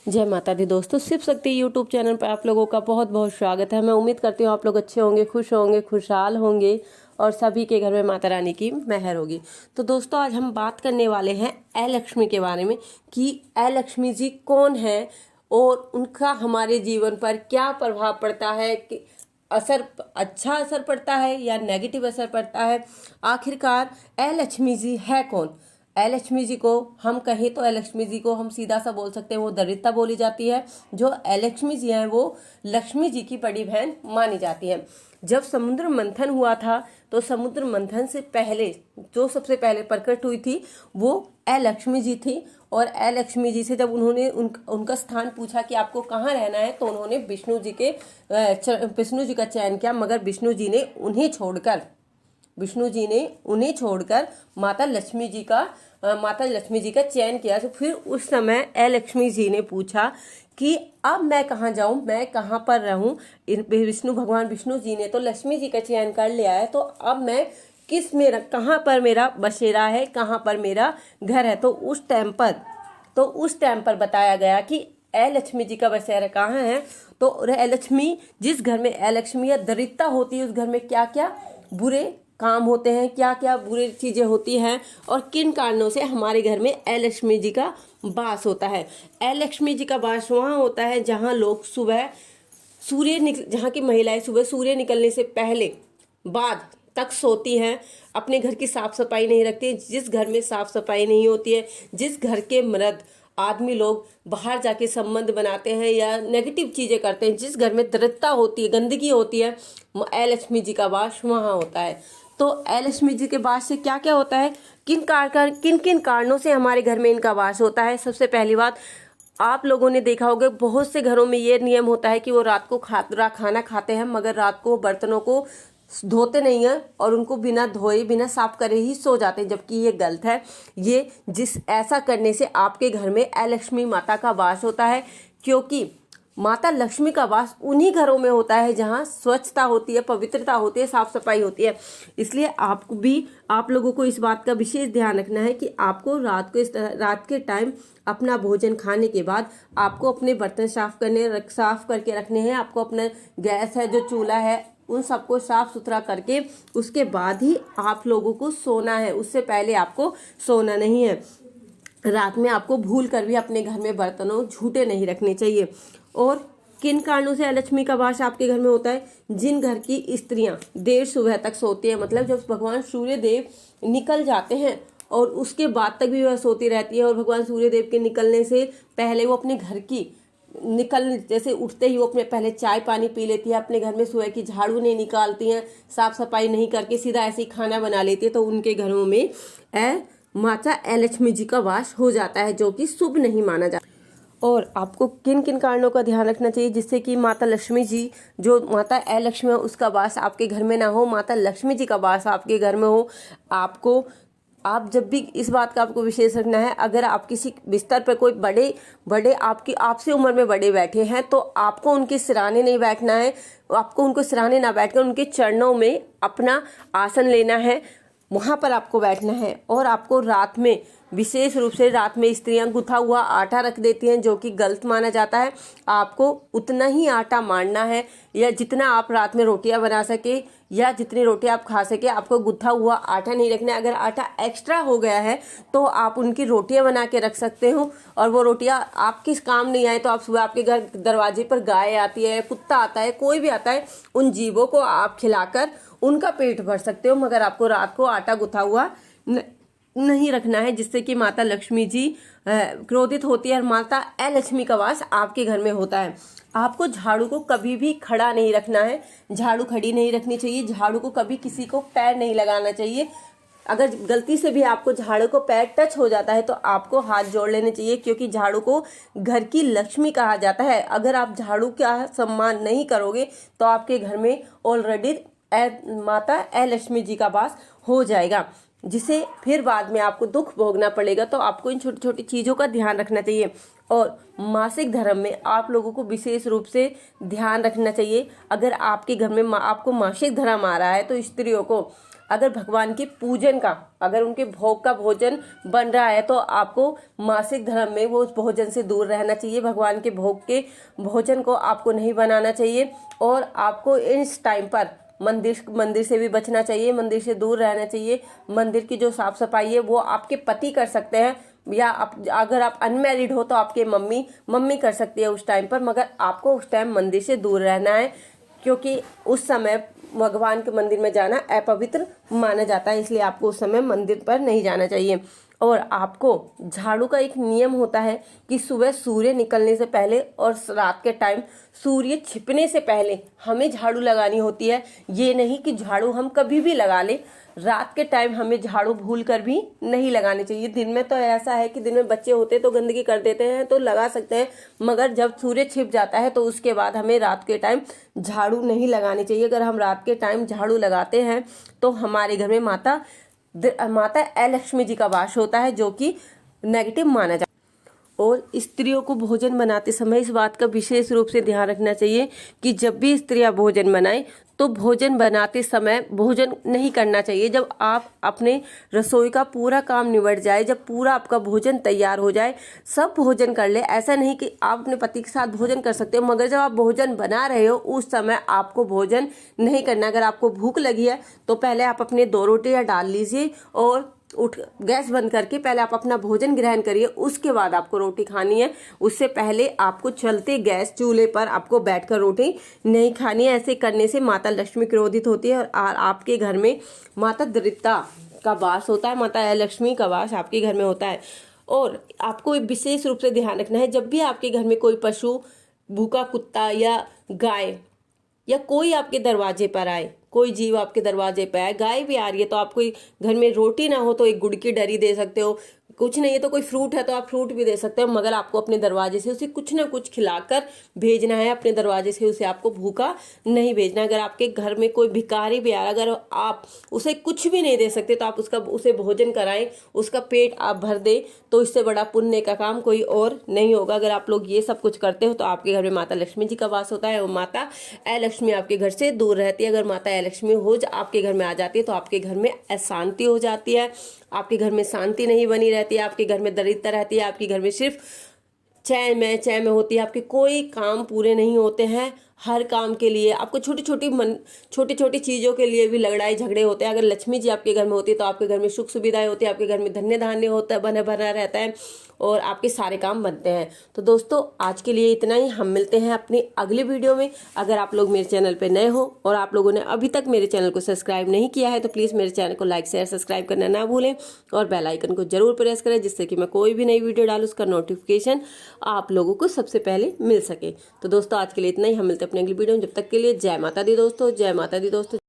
जय माता दी दोस्तों, शिव शक्ति यूट्यूब चैनल पर आप लोगों का बहुत बहुत स्वागत है। मैं उम्मीद करती हूँ आप लोग अच्छे होंगे, खुश होंगे, खुशहाल होंगे और सभी के घर में माता रानी की मेहर होगी। तो दोस्तों, आज हम बात करने वाले हैं अलक्ष्मी के बारे में कि अलक्ष्मी जी कौन है और उनका हमारे जीवन पर क्या प्रभाव पड़ता है, कि अच्छा असर पड़ता है या नेगेटिव असर पड़ता है। आखिरकार अलक्ष्मी जी है कौन। अलक्ष्मी जी को हम कहें तो अलक्ष्मी जी को हम सीधा सा बोल सकते हैं, वो दरिद्रता बोली जाती है। जो अलक्ष्मी जी हैं वो लक्ष्मी जी की बड़ी बहन मानी जाती है। जब समुद्र मंथन हुआ था तो समुद्र मंथन से पहले जो सबसे पहले प्रकट हुई थी वो अलक्ष्मी जी थी। और अलक्ष्मी जी से जब उन्होंने उनका स्थान पूछा कि आपको कहाँ रहना है, तो उन्होंने विष्णु जी का चयन किया, मगर विष्णु जी ने उन्हें छोड़कर माता लक्ष्मी जी का चयन किया। तो फिर उस समय अलक्ष्मी जी ने पूछा कि अब मैं कहाँ जाऊं, मैं कहाँ पर रहूं। भगवान विष्णु जी ने तो लक्ष्मी जी का चयन कर लिया है, तो अब मैं कहाँ पर मेरा बसेरा है, कहाँ पर मेरा घर है। तो उस टाइम पर बताया गया कि अलक्ष्मी जी का बसेरा कहाँ है। तो अलक्ष्मी, जिस घर में अलक्ष्मी या दरिद्रता होती है, उस घर में क्या क्या बुरे काम होते हैं, क्या क्या बुरी चीजें होती हैं और किन कारणों से हमारे घर में अलक्ष्मी जी का वास होता है। अलक्ष्मी जी का वास वहाँ होता है जहाँ लोग जहाँ की महिलाएं सुबह सूर्य निकलने से पहले बाद तक सोती हैं, अपने घर की साफ सफाई नहीं रखती। जिस घर में साफ सफाई नहीं होती है, जिस घर के मर्द आदमी लोग बाहर जाके संबंध बनाते हैं या नेगेटिव चीजें करते हैं, जिस घर में दरिद्रता होती है, गंदगी होती है, अलक्ष्मी जी का वास वहाँ होता है। तो अलक्ष्मी जी के वास से क्या क्या होता है, किन किन कारणों से हमारे घर में इनका वास होता है। सबसे पहली बात, आप लोगों ने देखा होगा बहुत से घरों में ये नियम होता है कि वो रात को खाना खाते हैं, मगर रात को बर्तनों को धोते नहीं है और उनको बिना धोए बिना साफ करे ही सो जाते हैं, जबकि ये गलत है। ऐसा करने से आपके घर में अलक्ष्मी माता का वास होता है, क्योंकि माता लक्ष्मी का वास उन्हीं घरों में होता है जहाँ स्वच्छता होती है, पवित्रता होती है, साफ सफाई होती है। इसलिए आप लोगों को इस बात का विशेष ध्यान रखना है कि आपको रात के टाइम अपना भोजन खाने के बाद आपको अपने बर्तन साफ करके रखने हैं। आपको अपना गैस है, जो चूल्हा है, उन सबको साफ सुथरा करके उसके बाद ही आप लोगों को सोना है। उससे पहले आपको सोना नहीं है। रात में आपको भूल कर भी अपने घर में बर्तनों झूठे नहीं रखने चाहिए। और किन कारणों से अलक्ष्मी का वास आपके घर में होता है, जिन घर की स्त्रियां देर सुबह तक सोती है, मतलब जब भगवान सूर्य देव निकल जाते हैं और उसके बाद तक भी वह सोती रहती है, और भगवान सूर्य देव के निकलने से पहले वो अपने घर की जैसे उठते ही वो अपने पहले चाय पानी पी लेती है, अपने घर में सुबह की झाड़ू नहीं निकालती हैं, साफ सफाई नहीं करके सीधा ऐसे ही खाना बना लेती है, तो उनके घरों में माता अलक्ष्मी जी का वास हो जाता है, जो कि शुभ नहीं माना जाता। और आपको किन किन कारणों का ध्यान रखना चाहिए जिससे कि माता लक्ष्मी जी, जो माता अलक्ष्मी है, उसका वास आपके घर में ना हो, माता लक्ष्मी जी का वास आपके घर में हो। आप जब भी इस बात का आपको विशेष रखना है, अगर आप किसी बिस्तर पर कोई बड़े आपसे उम्र में बड़े बैठे हैं, तो आपको उनके सिराने नहीं बैठना है। आपको उनको सिराने ना बैठकर उनके चरणों में अपना आसन लेना है, वहाँ पर आपको बैठना है। और आपको रात में, विशेष रूप से रात में स्त्रियां गुथा हुआ आटा रख देती हैं, जो कि गलत माना जाता है। आपको उतना ही आटा मारना है, या जितना आप रात में रोटियां बना सके या जितनी रोटियां आप खा सके, आपको गुथा हुआ आटा नहीं रखना है। अगर आटा एक्स्ट्रा हो गया है तो आप उनकी रोटियां बना के रख सकते हो, और वो रोटियां आपके काम नहीं आए तो आप सुबह आपके घर दरवाजे पर गाय आती है, कुत्ता आता है, कोई भी आता है, उन जीवों को आप खिलाकर उनका पेट भर सकते हो, मगर आपको रात को आटा गुथा हुआ नहीं रखना है, जिससे कि माता लक्ष्मी जी क्रोधित होती है और माता अलक्ष्मी का वास आपके घर में होता है। आपको झाड़ू को कभी भी खड़ा नहीं रखना है, झाड़ू खड़ी नहीं रखनी चाहिए, झाड़ू को कभी किसी को पैर नहीं लगाना चाहिए। अगर गलती से भी आपको झाड़ू को पैर टच हो जाता है तो आपको हाथ जोड़ लेने चाहिए, क्योंकि झाड़ू को घर की लक्ष्मी कहा जाता है। अगर आप झाड़ू का सम्मान नहीं करोगे तो आपके घर में ऑलरेडी माता अलक्ष्मी जी का वास हो जाएगा, जिसे फिर बाद में आपको दुख भोगना पड़ेगा। तो आपको इन छोटी छोटी चीज़ों का ध्यान रखना चाहिए। और मासिक धर्म में आप लोगों को विशेष रूप से ध्यान रखना चाहिए। अगर आपके घर में आपको मासिक धर्म आ रहा है, तो स्त्रियों को अगर भगवान के पूजन का, अगर उनके भोग का भोजन बन रहा है तो आपको मासिक धर्म में वो उस भोजन से दूर रहना चाहिए। भगवान के भोग के भोजन को आपको नहीं बनाना चाहिए और आपको इस टाइम पर मंदिर से भी बचना चाहिए, मंदिर से दूर रहना चाहिए। मंदिर की जो साफ सफाई है वो आपके पति कर सकते हैं, या अगर आप अनमैरिड हो तो आपके मम्मी कर सकती है उस टाइम पर, मगर आपको उस टाइम मंदिर से दूर रहना है, क्योंकि उस समय भगवान के मंदिर में जाना अपवित्र माना जाता है, इसलिए आपको उस समय मंदिर पर नहीं जाना चाहिए। और आपको झाड़ू का एक नियम होता है कि सुबह सूर्य निकलने से पहले और रात के टाइम सूर्य छिपने से पहले हमें झाड़ू लगानी होती है। ये नहीं कि झाड़ू हम कभी भी लगा लें, रात के टाइम हमें झाड़ू भूल कर भी नहीं लगानी चाहिए। दिन में तो ऐसा है कि दिन में बच्चे होते तो गंदगी कर देते हैं तो लगा सकते हैं, मगर जब सूर्य छिप जाता है तो उसके बाद हमें रात के टाइम झाड़ू नहीं लगानी चाहिए। अगर हम रात के टाइम झाड़ू लगाते हैं तो हमारे घर में माता लक्ष्मी जी का वास होता है, जो कि नेगेटिव माना जाता है। और स्त्रियों को भोजन बनाते समय इस बात का विशेष रूप से ध्यान रखना चाहिए कि जब भी स्त्रियां भोजन बनाएं तो भोजन बनाते समय भोजन नहीं करना चाहिए। जब आप अपने रसोई का पूरा काम निबट जाए, जब पूरा आपका भोजन तैयार हो जाए, सब भोजन कर ले। ऐसा नहीं कि आप अपने पति के साथ भोजन कर सकते हो, मगर जब आप भोजन बना रहे हो उस समय आपको भोजन नहीं करना। अगर आपको भूख लगी है तो पहले आप अपने 2 रोटियां डाल लीजिए और गैस बंद करके पहले आप अपना भोजन ग्रहण करिए, उसके बाद आपको रोटी खानी है। उससे पहले आपको चलते गैस चूल्हे पर आपको बैठकर रोटी नहीं खानी है। ऐसे करने से माता लक्ष्मी क्रोधित होती है और आपके घर में माता दरिद्रता का वास होता है, माता लक्ष्मी का वास आपके घर में होता है। और आपको विशेष रूप से ध्यान रखना है, जब भी आपके घर में कोई पशु, भूखा कुत्ता या गाय या कोई आपके दरवाजे पर आए, कोई जीव आपके दरवाजे पर आए, गाय भी आ रही है तो आप कोई घर में रोटी ना हो तो एक गुड़ की डरी दे सकते हो, कुछ नहीं है तो कोई फ्रूट है तो आप फ्रूट भी दे सकते हो, मगर आपको अपने दरवाजे से उसे कुछ ना कुछ खिलाकर भेजना है। अपने दरवाजे से उसे आपको भूखा नहीं भेजना। अगर आपके घर में कोई भिखारी भी आ रहा, अगर आप उसे कुछ भी नहीं दे सकते तो आप उसे भोजन कराएं, उसका पेट आप भर दे, तो इससे बड़ा पुण्य का काम कोई और नहीं होगा। अगर आप लोग ये सब कुछ करते हो तो आपके घर में माता लक्ष्मी जी का वास होता है और माता लक्ष्मी आपके घर से दूर रहती है। अगर माता लक्ष्मी आपके घर में आ जाती है तो आपके घर में अशांति हो जाती है, आपके घर में शांति नहीं बनी रहती है, आपके घर में दरिद्रता रहती है, आपके घर में सिर्फ चैन में होती है, आपके कोई काम पूरे नहीं होते हैं। हर काम के लिए आपको छोटी छोटी चीज़ों के लिए भी लड़ाई झगड़े होते हैं। अगर लक्ष्मी जी आपके घर में होती है तो आपके घर में सुख सुविधाएं होती है, आपके घर में धन्य धान्य होता है, बना भरा रहता है और आपके सारे काम बनते हैं। तो दोस्तों आज के लिए इतना ही, हम मिलते हैं अपनी अगली वीडियो में। अगर आप लोग मेरे चैनल पर नए हो और आप लोगों ने अभी तक मेरे चैनल को सब्सक्राइब नहीं किया है तो प्लीज़ मेरे चैनल को लाइक शेयर सब्सक्राइब करना ना भूलें और बेल आइकन को जरूर प्रेस करें, जिससे कि मैं कोई भी नई वीडियो डालूँ उसका नोटिफिकेशन आप लोगों को सबसे पहले मिल सके। तो दोस्तों आज के लिए इतना ही, हम मिलते हैं अपनी अगली वीडियो में। जब तक के लिए जय माता दी दोस्तों, जय माता दी दोस्तों।